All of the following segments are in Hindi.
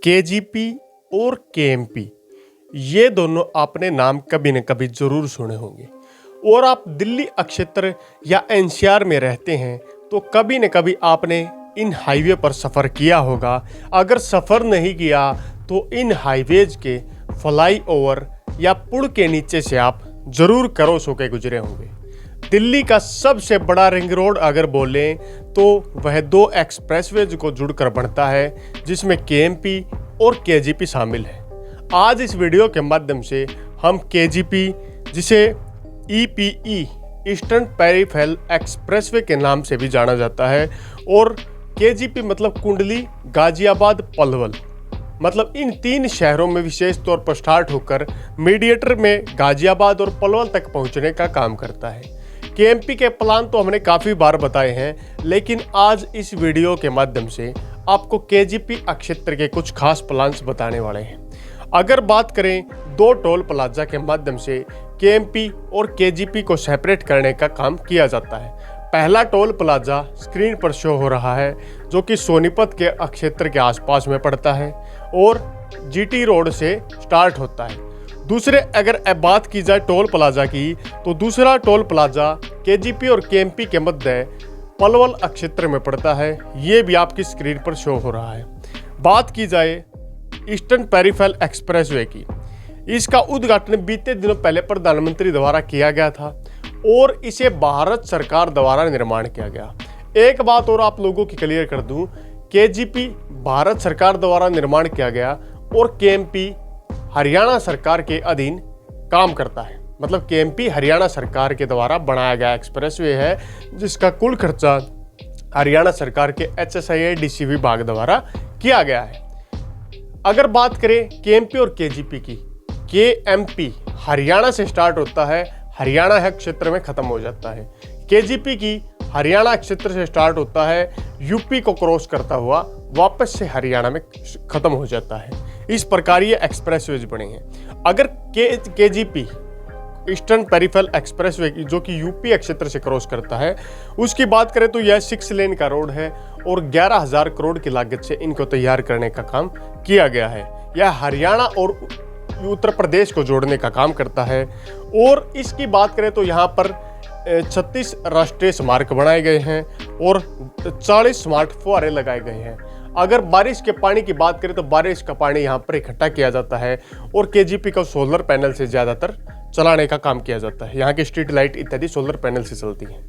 केजीपी और केएमपी ये दोनों आपने नाम कभी न कभी जरूर सुने होंगे। और आप दिल्ली अक्षेत्र या एनसीआर में रहते हैं तो कभी न कभी आपने इन हाईवे पर सफ़र किया होगा। अगर सफ़र नहीं किया तो इन हाईवेज के फ्लाईओवर या पुल के नीचे से आप जरूर क्रॉस होकर गुजरे होंगे। दिल्ली का सबसे बड़ा रिंग रोड अगर बोलें तो वह दो एक्सप्रेसवेज को जुड़कर बनता है, जिसमें केएमपी और केजीपी शामिल है। आज इस वीडियो के माध्यम से हम केजीपी, जिसे ईपीई ईस्टर्न पेरिफेरल एक्सप्रेसवे के नाम से भी जाना जाता है, और केजीपी मतलब कुंडली, गाजियाबाद, पलवल, मतलब इन तीन शहरों में विशेष तौर पर स्टार्ट होकर मीडिएटर में गाजियाबाद और पलवल तक पहुंचने का काम करता है। केएमपी के प्लान तो हमने काफ़ी बार बताए हैं, लेकिन आज इस वीडियो के माध्यम से आपको केजीपी क्षेत्र के कुछ खास प्लान्स बताने वाले हैं। अगर बात करें, दो टोल प्लाजा के माध्यम से केएमपी और केजीपी को सेपरेट करने का काम किया जाता है। पहला टोल प्लाजा स्क्रीन पर शो हो रहा है, जो कि सोनीपत के क्षेत्र के आसपास में पड़ता है और जीटी रोड से स्टार्ट होता है। दूसरे अगर बात की जाए टोल प्लाजा की, तो दूसरा टोल प्लाजा केजीपी और केएमपी के मध्य पलवल क्षेत्र में पड़ता है। ये भी आपकी स्क्रीन पर शो हो रहा है। बात की जाए ईस्टर्न पेरिफेरल एक्सप्रेसवे की, इसका उद्घाटन बीते दिनों पहले प्रधानमंत्री द्वारा किया गया था और इसे भारत सरकार द्वारा निर्माण किया गया। एक बात और आप लोगों की क्लियर कर दूं, केजीपी भारत सरकार द्वारा निर्माण किया गया और केएमपी हरियाणा सरकार के अधीन काम करता है। मतलब केएमपी हरियाणा सरकार के द्वारा बनाया गया एक्सप्रेसवे है, जिसका कुल खर्चा हरियाणा सरकार के HSIIDC विभाग द्वारा किया गया है। अगर बात करें केएमपी और केजीपी की, केएमपी हरियाणा से स्टार्ट होता है, हरियाणा क्षेत्र में खत्म हो जाता है। केजीपी की हरियाणा क्षेत्र से स्टार्ट होता है, यूपी को क्रॉस करता हुआ वापस से हरियाणा में खत्म हो जाता है। इस प्रकार ये एक्सप्रेसवेज बने हैं। अगर केजीपी ईस्टर्न पेरिफेरल एक्सप्रेसवे की, जो कि यूपी क्षेत्र से क्रॉस करता है, उसकी बात करें तो यह 6 लेन का रोड है और 11,000 करोड़ की लागत से इनको तैयार करने का काम किया गया है। यह हरियाणा और उत्तर प्रदेश को जोड़ने का काम करता है। और इसकी बात करें तो यहाँ पर 36 राष्ट्रीय स्मारक बनाए गए हैं और 40 स्मार्ट फुहारे लगाए गए हैं। अगर बारिश के पानी की बात करें तो बारिश का पानी यहाँ पर इकट्ठा किया जाता है और केजीपी का सोलर पैनल से ज़्यादातर चलाने का काम किया जाता है। यहाँ की स्ट्रीट लाइट इत्यादि सोलर पैनल से चलती हैं।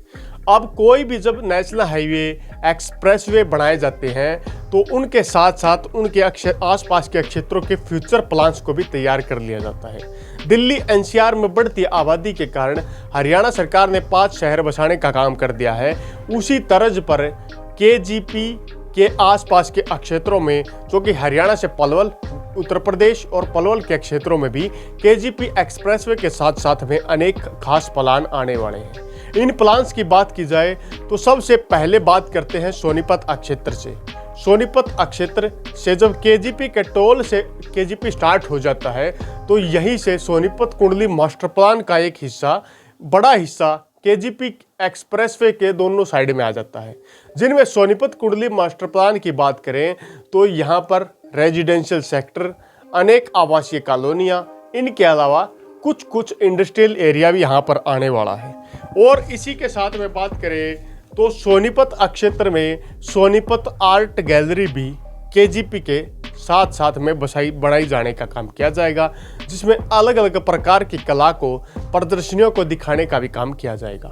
अब कोई भी जब नेशनल हाईवे, एक्सप्रेसवे बनाए जाते हैं तो उनके साथ साथ उनके आसपास के क्षेत्रों के फ्यूचर प्लान्स को भी तैयार कर लिया जाता है। दिल्ली एनसीआर में बढ़ती आबादी के कारण हरियाणा सरकार ने 5 शहर बसाने का काम कर दिया है। उसी तर्ज पर केजीपी के आसपास के क्षेत्रों में, जो कि हरियाणा से पलवल, उत्तर प्रदेश और पलवल के क्षेत्रों में भी केजीपी एक्सप्रेसवे के साथ साथ में अनेक खास प्लान आने वाले हैं। इन प्लान्स की बात की जाए तो सबसे पहले बात करते हैं सोनीपत क्षेत्र से। सोनीपत क्षेत्र से जब केजीपी के टोल से केजीपी स्टार्ट हो जाता है तो यहीं से सोनीपत कुंडली मास्टर प्लान का एक हिस्सा, बड़ा हिस्सा केजीपी एक्सप्रेसवे के दोनों साइड में आ जाता है। जिनमें सोनीपत कुंडली मास्टर प्लान की बात करें तो यहाँ पर रेजिडेंशियल सेक्टर, अनेक आवासीय कॉलोनियाँ, इनके अलावा कुछ कुछ इंडस्ट्रियल एरिया भी यहाँ पर आने वाला है। और इसी के साथ में बात करें तो सोनीपत क्षेत्र में सोनीपत आर्ट गैलरी भी केजीपी के साथ साथ में बनाई जाने का काम किया जाएगा, जिसमें अलग अलग प्रकार की कला को, प्रदर्शनियों को दिखाने का भी काम किया जाएगा।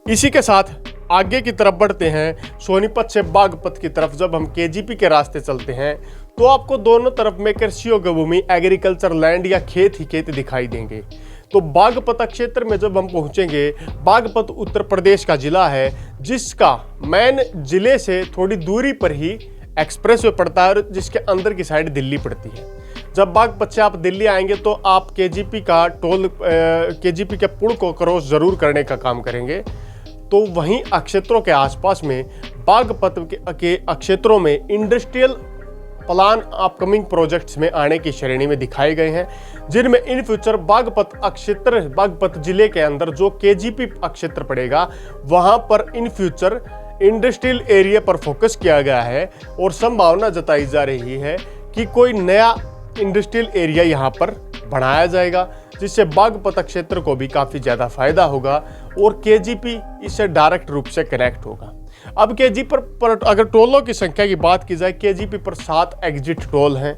इसी के साथ आगे की तरफ बढ़ते हैं। सोनीपत से बागपत की तरफ जब हम केजीपी के रास्ते चलते हैं तो आपको दोनों तरफ में कृषि योग्य भूमि, एग्रीकल्चर लैंड या खेत ही खेत दिखाई देंगे। तो बागपत क्षेत्र में जब हम पहुंचेंगे, बागपत उत्तर प्रदेश का जिला है, जिसका मेन जिले से थोड़ी दूरी पर ही एक्सप्रेसवे पड़ता है और जिसके अंदर की साइड दिल्ली पड़ती है। जब बागपत से आप दिल्ली आएंगे तो आप केजीपी के पुल को क्रॉस जरूर करने का काम करेंगे। तो वहीं क्षेत्रों के आसपास में बागपत के क्षेत्रों में इंडस्ट्रियल प्लान अपकमिंग प्रोजेक्ट्स में आने की श्रेणी में दिखाए गए हैं, जिनमें इन फ्यूचर बागपत जिले के अंदर जो केजीपी क्षेत्र पड़ेगा, वहां पर इन फ्यूचर इंडस्ट्रियल एरिया पर फोकस किया गया है और संभावना जताई जा रही है कि कोई नया इंडस्ट्रियल एरिया यहाँ पर बनाया जाएगा, जिससे बागपत क्षेत्र को भी काफ़ी ज़्यादा फायदा होगा और केजीपी इससे डायरेक्ट रूप से कनेक्ट होगा। अब केजीपी पर अगर टोलों की संख्या की बात की जाए, केजीपी पर 7 एग्जिट टोल हैं,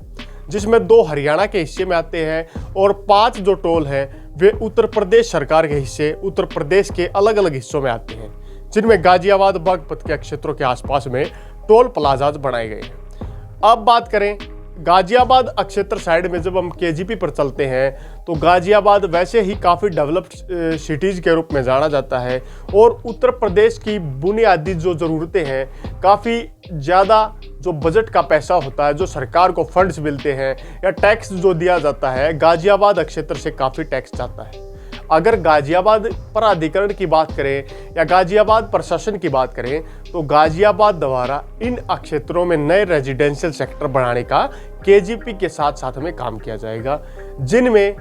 जिसमें 2 हरियाणा के हिस्से में आते हैं और 5 जो टोल हैं वे उत्तर प्रदेश सरकार के हिस्से, उत्तर प्रदेश के अलग अलग हिस्सों में आते हैं, जिनमें गाजियाबाद बागपत के क्षेत्रों के आसपास में टोल प्लाजाज बनाए गए हैं। अब बात करें गाजियाबाद क्षेत्र साइड में, जब हम केजीपी पर चलते हैं तो गाजियाबाद वैसे ही काफ़ी डेवलप्ड सिटीज़ के रूप में जाना जाता है और उत्तर प्रदेश की बुनियादी जो ज़रूरतें हैं, काफ़ी ज़्यादा जो बजट का पैसा होता है, जो सरकार को फंड्स मिलते हैं या टैक्स जो दिया जाता है, गाजियाबाद क्षेत्र से काफ़ी टैक्स जाता है। अगर गाजियाबाद प्राधिकरण की बात करें या गाजियाबाद प्रशासन की बात करें तो गाजियाबाद द्वारा इन क्षेत्रों में नए रेजिडेंशियल सेक्टर बनाने का केजीपी के साथ साथ में काम किया जाएगा, जिनमें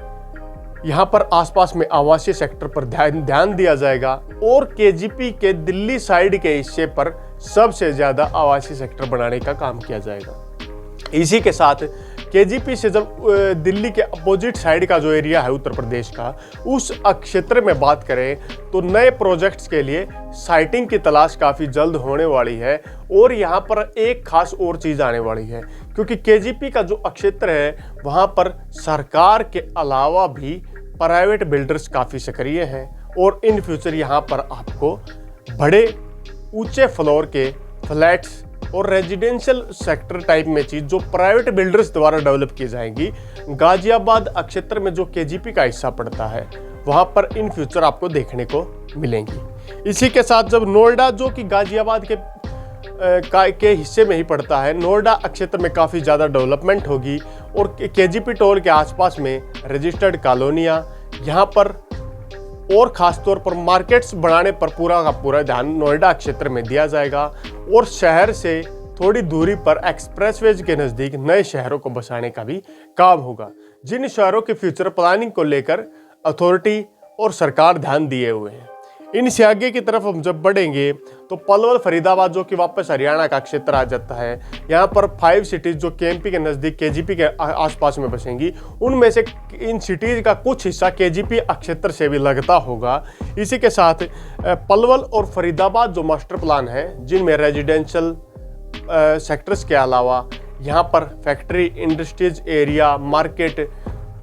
यहाँ पर आसपास में आवासीय सेक्टर पर ध्यान दिया जाएगा और केजीपी के दिल्ली साइड के हिस्से पर सबसे ज़्यादा आवासीय सेक्टर बनाने का काम किया जाएगा। इसी के साथ केजीपी से जब दिल्ली के अपोजिट साइड का जो एरिया है उत्तर प्रदेश का, उस क्षेत्र में बात करें तो नए प्रोजेक्ट्स के लिए साइटिंग की तलाश काफ़ी जल्द होने वाली है। और यहाँ पर एक खास और चीज़ आने वाली है, क्योंकि केजीपी का जो क्षेत्र है वहाँ पर सरकार के अलावा भी प्राइवेट बिल्डर्स काफ़ी सक्रिय हैं और इन फ्यूचर यहाँ पर आपको बड़े ऊंचे फ्लोर के फ्लैट्स और रेजिडेंशियल सेक्टर टाइप में चीज़ जो प्राइवेट बिल्डर्स द्वारा डेवलप की जाएंगी, गाजियाबाद क्षेत्र में जो केजीपी का हिस्सा पड़ता है वहाँ पर इन फ्यूचर आपको देखने को मिलेंगी। इसी के साथ जब नोएडा जो कि गाजियाबाद के हिस्से में ही पड़ता है, नोएडा क्षेत्र में काफ़ी ज़्यादा डेवलपमेंट होगी और केजीपी टोल के आसपास में रजिस्टर्ड कॉलोनियाँ, यहाँ पर और ख़ास तौर पर मार्केट्स बनाने पर पूरा का पूरा ध्यान नोएडा क्षेत्र में दिया जाएगा और शहर से थोड़ी दूरी पर एक्सप्रेसवेज के नज़दीक नए शहरों को बसाने का भी काम होगा, जिन शहरों की फ्यूचर प्लानिंग को लेकर अथॉरिटी और सरकार ध्यान दिए हुए हैं। इनसे आगे की तरफ हम जब बढ़ेंगे तो पलवल फरीदाबाद जो कि वापस हरियाणा का क्षेत्र आ जाता है, यहाँ पर 5 सिटीज़ जो केएमपी के नज़दीक केजीपी के आसपास में बसेंगी, उनमें से इन सिटीज़ का कुछ हिस्सा केजीपी क्षेत्र से भी लगता होगा। इसी के साथ पलवल और फरीदाबाद जो मास्टर प्लान है, जिनमें रेजिडेंशियल सेक्टर्स के अलावा यहाँ पर फैक्ट्री, इंडस्ट्रीज एरिया, मार्केट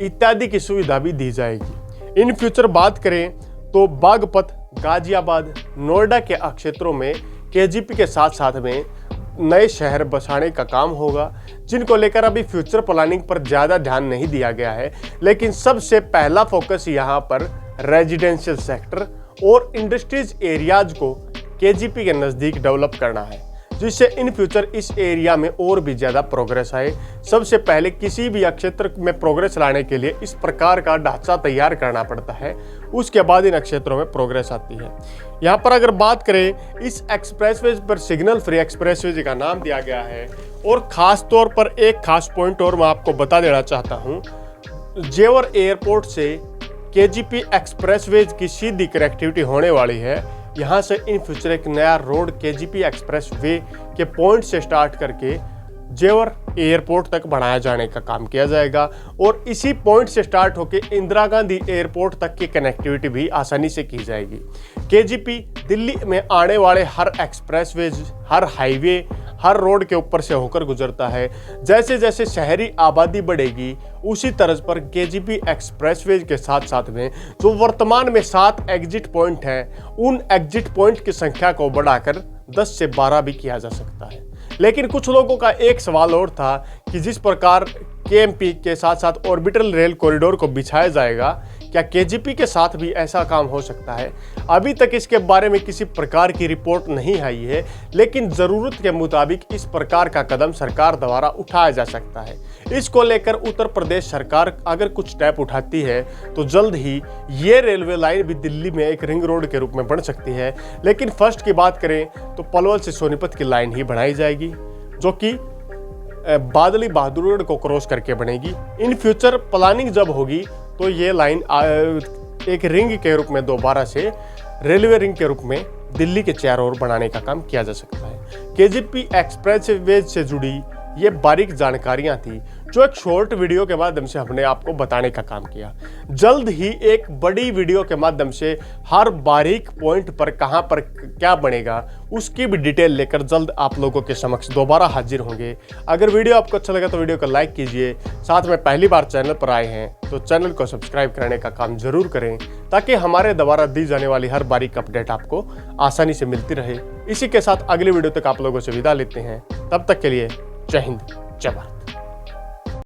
इत्यादि की सुविधा भी दी जाएगी। इन फ्यूचर बात करें तो बागपत, गाजियाबाद, नोएडा के क्षेत्रों में केजीपी के साथ साथ में नए शहर बसाने का काम होगा, जिनको लेकर अभी फ्यूचर प्लानिंग पर ज़्यादा ध्यान नहीं दिया गया है। लेकिन सबसे पहला फोकस यहाँ पर रेजिडेंशियल सेक्टर और इंडस्ट्रीज एरियाज को केजीपी के नज़दीक डेवलप करना है, जिससे इन फ्यूचर इस एरिया में और भी ज़्यादा प्रोग्रेस आए। सबसे पहले किसी भी क्षेत्र में प्रोग्रेस लाने के लिए इस प्रकार का ढांचा तैयार करना पड़ता है, उसके बाद इन क्षेत्रों में प्रोग्रेस आती है। यहाँ पर अगर बात करें, इस एक्सप्रेसवे पर सिग्नल फ्री एक्सप्रेसवे का नाम दिया गया है और ख़ास तौर पर एक खास पॉइंट और मैं आपको बता देना चाहता हूँ, जेवर एयरपोर्ट से केजीपी एक्सप्रेसवे की सीधी कनेक्टिविटी होने वाली है। यहाँ से इन फ्यूचर एक नया रोड केजीपी एक्सप्रेस वे के पॉइंट से स्टार्ट करके जेवर एयरपोर्ट तक बढ़ाया जाने का काम किया जाएगा और इसी पॉइंट से स्टार्ट होकर इंदिरा गांधी एयरपोर्ट तक की कनेक्टिविटी भी आसानी से की जाएगी। केजीपी दिल्ली में आने वाले हर एक्सप्रेसवेज, हर हाईवे, हर रोड के ऊपर से होकर गुजरता है। जैसे जैसे शहरी आबादी बढ़ेगी उसी तरह पर केजीपी एक्सप्रेसवेज के साथ साथ में जो वर्तमान में 7 एग्जिट पॉइंट हैं, उन एग्जिट पॉइंट की संख्या को बढ़ाकर 10 से 12 भी किया जा सकता है। लेकिन कुछ लोगों का एक सवाल और था कि जिस प्रकार केएमपी के साथ साथ ऑर्बिटल रेल कॉरिडोर को बिछाया जाएगा, क्या केजीपी के साथ भी ऐसा काम हो सकता है? अभी तक इसके बारे में किसी प्रकार की रिपोर्ट नहीं आई है, लेकिन ज़रूरत के मुताबिक इस प्रकार का कदम सरकार द्वारा उठाया जा सकता है। इसको लेकर उत्तर प्रदेश सरकार अगर कुछ स्टेप उठाती है तो जल्द ही ये रेलवे लाइन भी दिल्ली में एक रिंग रोड के रूप में बन सकती है। लेकिन फर्स्ट की बात करें तो पलवल से सोनीपत की लाइन ही बनाई जाएगी, जो कि बादली बहादुरगढ़ को क्रॉस करके बनेगी। इन फ्यूचर प्लानिंग जब होगी तो ये लाइन एक रिंग के रूप में दोबारा से रेलवे रिंग के रूप में दिल्ली के चारों ओर बनाने का काम किया जा सकता है। केजीपी एक्सप्रेसवेज से जुड़ी ये बारीक जानकारियां थी जो एक शॉर्ट वीडियो के माध्यम से हमने आपको बताने का काम किया। जल्द ही एक बड़ी वीडियो के माध्यम से हर बारीक पॉइंट पर कहां पर क्या बनेगा उसकी भी डिटेल लेकर जल्द आप लोगों के समक्ष दोबारा हाजिर होंगे। अगर वीडियो आपको अच्छा लगा तो वीडियो को लाइक कीजिए, साथ में पहली बार चैनल पर आए हैं तो चैनल को सब्सक्राइब करने का काम जरूर करें ताकि हमारे द्वारा दी जाने वाली हर बारीक अपडेट आपको आसानी से मिलती रहे। इसी के साथ अगली वीडियो तक आप लोगों से विदा लेते हैं, तब तक के लिए जय हिंद जय भारत।